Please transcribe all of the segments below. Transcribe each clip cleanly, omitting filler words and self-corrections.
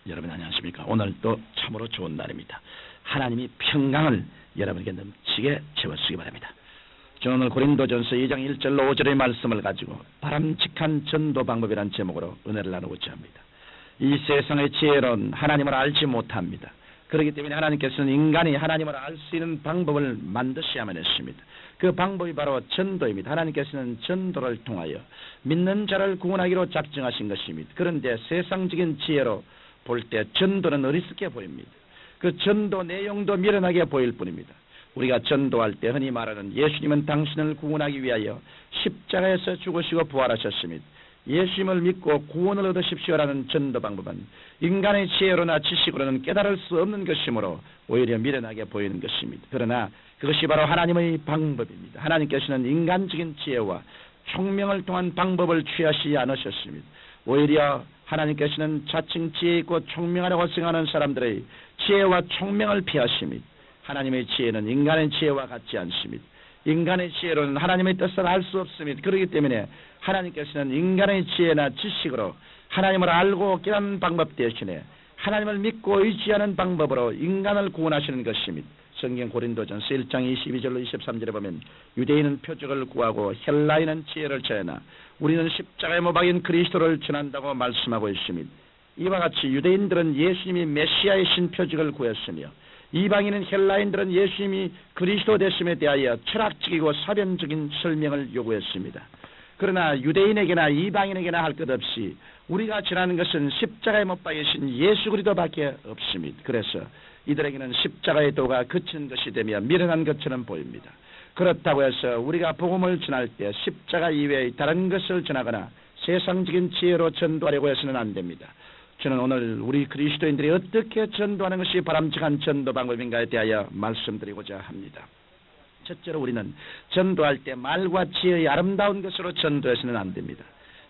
여러분 안녕하십니까? 오늘 또 참으로 좋은 날입니다. 하나님이 평강을 여러분에게 넘치게 채워주시기 바랍니다. 저는 오늘 고린도전서 2장 1절로 5절의 말씀을 가지고 바람직한 전도 방법이라는 제목으로 은혜를 나누고자 합니다. 이 세상의 지혜로는 하나님을 알지 못합니다. 그렇기 때문에 하나님께서는 인간이 하나님을 알 수 있는 방법을 만드셔야만 했습니다. 그 방법이 바로 전도입니다. 하나님께서는 전도를 통하여 믿는 자를 구원하기로 작정하신 것입니다. 그런데 세상적인 지혜로 볼 때 전도는 어리석게 보입니다. 그 전도 내용도 미련하게 보일 뿐입니다. 우리가 전도할 때 흔히 말하는 예수님은 당신을 구원하기 위하여 십자가에서 죽으시고 부활하셨습니다. 예수님을 믿고 구원을 얻으십시오라는 전도 방법은 인간의 지혜로나 지식으로는 깨달을 수 없는 것이므로 오히려 미련하게 보이는 것입니다. 그러나 그것이 바로 하나님의 방법입니다. 하나님께서는 인간적인 지혜와 총명을 통한 방법을 취하시지 않으셨습니다. 오히려 하나님께서는 자칭 지혜 있고 총명하라고 생각하는 사람들의 지혜와 총명을 피하십니다. 하나님의 지혜는 인간의 지혜와 같지 않습니다. 인간의 지혜로는 하나님의 뜻을 알 수 없습니다. 그렇기 때문에 하나님께서는 인간의 지혜나 지식으로 하나님을 알고 깨닫는 방법 대신에 하나님을 믿고 의지하는 방법으로 인간을 구원하시는 것입니다. 성경 고린도전서 1장 22절로 23절에 보면 유대인은 표적을 구하고 헬라인은 지혜를 전하나 우리는 십자가에 못 박인 그리스도를 전한다고 말씀하고 있습니다. 이와 같이 유대인들은 예수님이 메시아이신 표적을 구했으며 이방인은 헬라인들은 예수님이 그리스도 되심에 대하여 철학적이고 사변적인 설명을 요구했습니다. 그러나 유대인에게나 이방인에게나 할 것 없이 우리가 전하는 것은 십자가에 못 박이신 예수 그리스도밖에 없습니다. 그래서 이들에게는 십자가의 도가 그친 것이 되며 미련한 것처럼 보입니다. 그렇다고 해서 우리가 복음을 전할 때 십자가 이외의 다른 것을 전하거나 세상적인 지혜로 전도하려고 해서는 안 됩니다. 저는 오늘 우리 그리스도인들이 어떻게 전도하는 것이 바람직한 전도 방법인가에 대하여 말씀드리고자 합니다. 첫째로 우리는 전도할 때 말과 지혜의 아름다운 것으로 전도해서는 안 됩니다.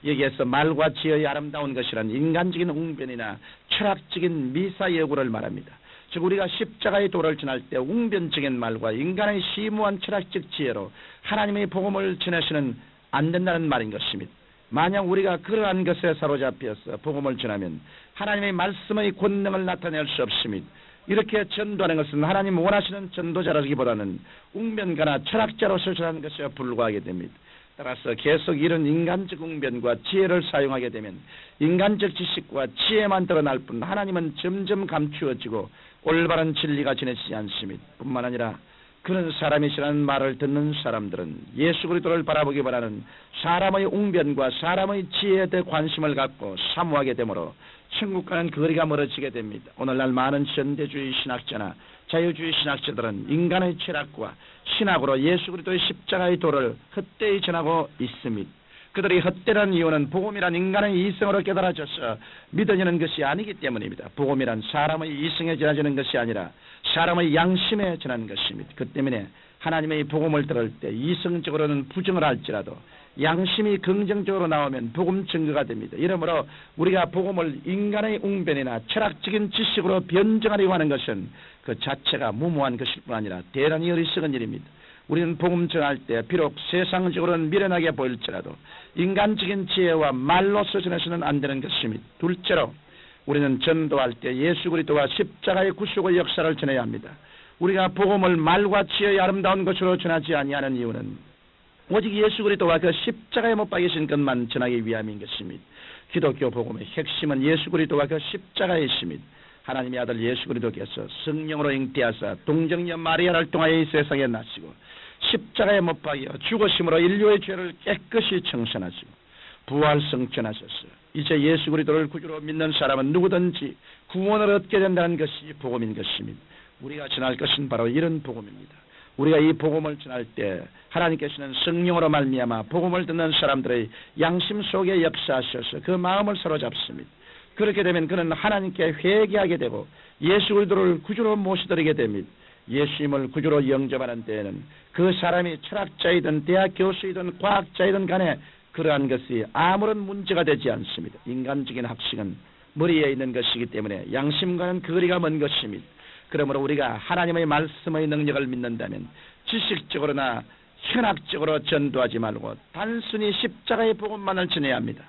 여기에서 말과 지혜의 아름다운 것이란 인간적인 웅변이나 철학적인 미사여구를 말합니다. 즉 우리가 십자가의 도를 전할 때 웅변적인 말과 인간의 심오한 철학적 지혜로 하나님의 복음을 전해서는 안 된다는 말인 것입니다. 만약 우리가 그러한 것에 사로잡혀서 복음을 전하면 하나님의 말씀의 권능을 나타낼 수 없습니다. 이렇게 전도하는 것은 하나님 원하시는 전도자라기보다는 웅변가나 철학자로서 전하는 것에 불과하게 됩니다. 따라서 계속 이런 인간적 웅변과 지혜를 사용하게 되면 인간적 지식과 지혜만 드러날 뿐 하나님은 점점 감추어지고 올바른 진리가 전해지지 않습니다. 뿐만 아니라 그런 사람이시라는 말을 듣는 사람들은 예수 그리스도를 바라보기 바라는 사람의 웅변과 사람의 지혜에 대해 관심을 갖고 사모하게 되므로 천국과는 거리가 멀어지게 됩니다. 오늘날 많은 현대주의 신학자나 자유주의 신학자들은 인간의 철학과 신학으로 예수 그리스도의 십자가의 도를 헛되이 전하고 있습니다. 그들이 헛되는 이유는 복음이란 인간의 이성으로 깨달아져서 믿어지는 것이 아니기 때문입니다. 복음이란 사람의 이성에 전해지는 것이 아니라 사람의 양심에 전하는 것입니다. 그 때문에 하나님의 복음을 들을 때 이성적으로는 부정을 할지라도 양심이 긍정적으로 나오면 복음 증거가 됩니다. 이러므로 우리가 복음을 인간의 웅변이나 철학적인 지식으로 변증하려고 하는 것은 그 자체가 무모한 것일 뿐 아니라 대단히 어리석은 일입니다. 우리는 복음 전할 때 비록 세상적으로는 미련하게 보일지라도 인간적인 지혜와 말로서 전해서는 안 되는 것입니다. 둘째로 우리는 전도할 때 예수 그리스도와 십자가의 구속의 역사를 전해야 합니다. 우리가 복음을 말과 지혜의 아름다운 것으로 전하지 아니하는 이유는 오직 예수 그리스도와 그 십자가에 못 박이신 것만 전하기 위함인 것입니다. 기독교 복음의 핵심은 예수 그리스도와 그 십자가에 있습니다. 하나님의 아들 예수 그리스도께서 성령으로 잉태하사 동정녀 마리아를 통하여 이 세상에 나시고 십자가에 못 박여 죽으심으로 인류의 죄를 깨끗이 청산하시고 부활성천하셨어요. 이제 예수 그리스도를 구주로 믿는 사람은 누구든지 구원을 얻게 된다는 것이 복음인 것입니다. 우리가 전할 것은 바로 이런 복음입니다. 우리가 이 복음을 전할 때 하나님께서는 성령으로 말미암아 복음을 듣는 사람들의 양심 속에 역사하셔서 그 마음을 사로잡습니다. 그렇게 되면 그는 하나님께 회개하게 되고 예수 그리스도를 구주로 모시드리게 됩니다. 예수님을 구주로 영접하는 때에는 그 사람이 철학자이든 대학 교수이든 과학자이든 간에 그러한 것이 아무런 문제가 되지 않습니다. 인간적인 학식은 머리에 있는 것이기 때문에 양심과는 거리가 먼 것입니다. 그러므로 우리가 하나님의 말씀의 능력을 믿는다면 지식적으로나 현학적으로 전도하지 말고 단순히 십자가의 복음만을 전해야 합니다.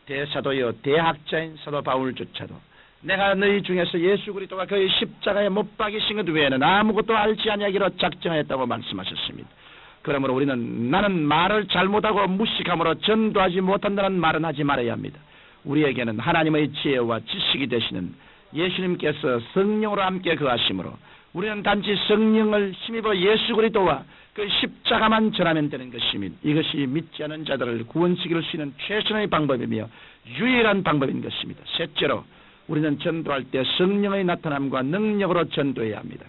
대사도요 대학자인 사도 바울조차도 내가 너희 중에서 예수 그리스도가 그의 십자가에 못 박이신 것 외에는 아무것도 알지 아니하기로 작정하였다고 말씀하셨습니다. 그러므로 우리는 나는 말을 잘못하고 무식함으로 전도하지 못한다는 말은 하지 말아야 합니다. 우리에게는 하나님의 지혜와 지식이 되시는 예수님께서 성령으로 함께 거하심으로 우리는 단지 성령을 힘입어 예수 그리스도와 그 십자가만 전하면 되는 것입니다. 이것이 믿지 않은 자들을 구원시킬 수 있는 최선의 방법이며 유일한 방법인 것입니다. 셋째로 우리는 전도할 때 성령의 나타남과 능력으로 전도해야 합니다.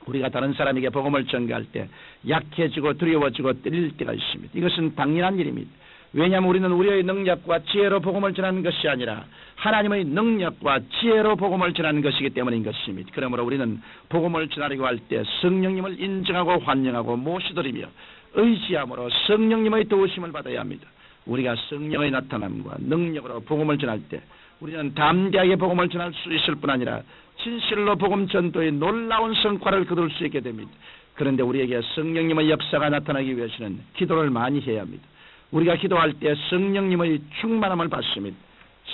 우리가 다른 사람에게 복음을 전가할 때 약해지고 두려워지고 떨릴 때가 있습니다. 이것은 당연한 일입니다. 왜냐하면 우리는 우리의 능력과 지혜로 복음을 전하는 것이 아니라 하나님의 능력과 지혜로 복음을 전하는 것이기 때문인 것입니다. 그러므로 우리는 복음을 전하려고 할 때 성령님을 인정하고 환영하고 모시드리며 의지함으로 성령님의 도우심을 받아야 합니다. 우리가 성령의 나타남과 능력으로 복음을 전할 때 우리는 담대하게 복음을 전할 수 있을 뿐 아니라 진실로 복음 전도의 놀라운 성과를 거둘 수 있게 됩니다. 그런데 우리에게 성령님의 역사가 나타나기 위해서는 기도를 많이 해야 합니다. 우리가 기도할 때 성령님의 충만함을 받습니다.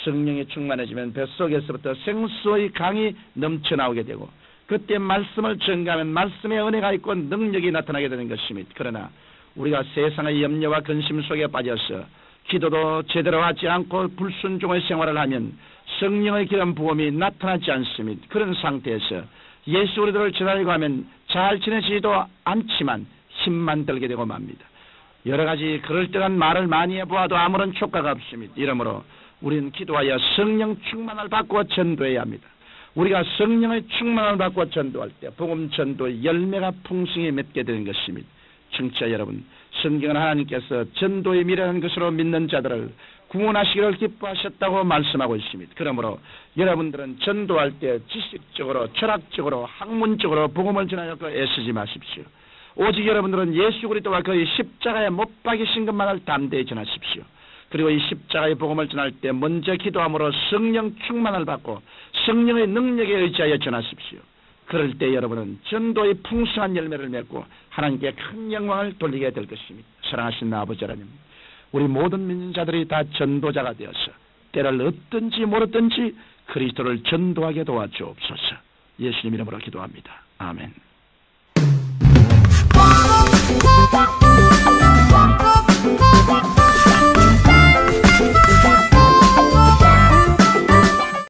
성령이 충만해지면 뱃속에서부터 생수의 강이 넘쳐나오게 되고 그때 말씀을 전가하면 말씀의 은혜가 있고 능력이 나타나게 되는 것입니다. 그러나 우리가 세상의 염려와 근심 속에 빠져서 기도도 제대로 하지 않고 불순종의 생활을 하면 성령의 기름 부음이 나타나지 않습니다. 그런 상태에서 예수 그리스도를 전하려고 하면 잘 지내지도 않지만 힘만 들게 되고 맙니다. 여러 가지 그럴듯한 말을 많이 해보아도 아무런 효과가 없습니다. 이러므로 우리는 기도하여 성령 충만을 받고 전도해야 합니다. 우리가 성령의 충만을 받고 전도할 때 복음 전도의 열매가 풍성히 맺게 되는 것입니다. 청취자 여러분, 성경은 하나님께서 전도의 미래라는 것으로 믿는 자들을 구원하시기를 기뻐하셨다고 말씀하고 있습니다. 그러므로 여러분들은 전도할 때 지식적으로, 철학적으로, 학문적으로 복음을 전하여 애쓰지 마십시오. 오직 여러분들은 예수 그리스도와 그의 십자가에 못 박이신 것만을 담대히 전하십시오. 그리고 이 십자가의 복음을 전할 때 먼저 기도함으로 성령 충만을 받고 성령의 능력에 의지하여 전하십시오. 그럴 때 여러분은 전도의 풍성한 열매를 맺고 하나님께 큰 영광을 돌리게 될 것입니다. 사랑하신 아버지 하나님, 우리 모든 믿는 자들이 다 전도자가 되어서 때를 얻든지 모르든지 그리스도를 전도하게 도와주옵소서. 예수님 이름으로 기도합니다. 아멘. Thank you.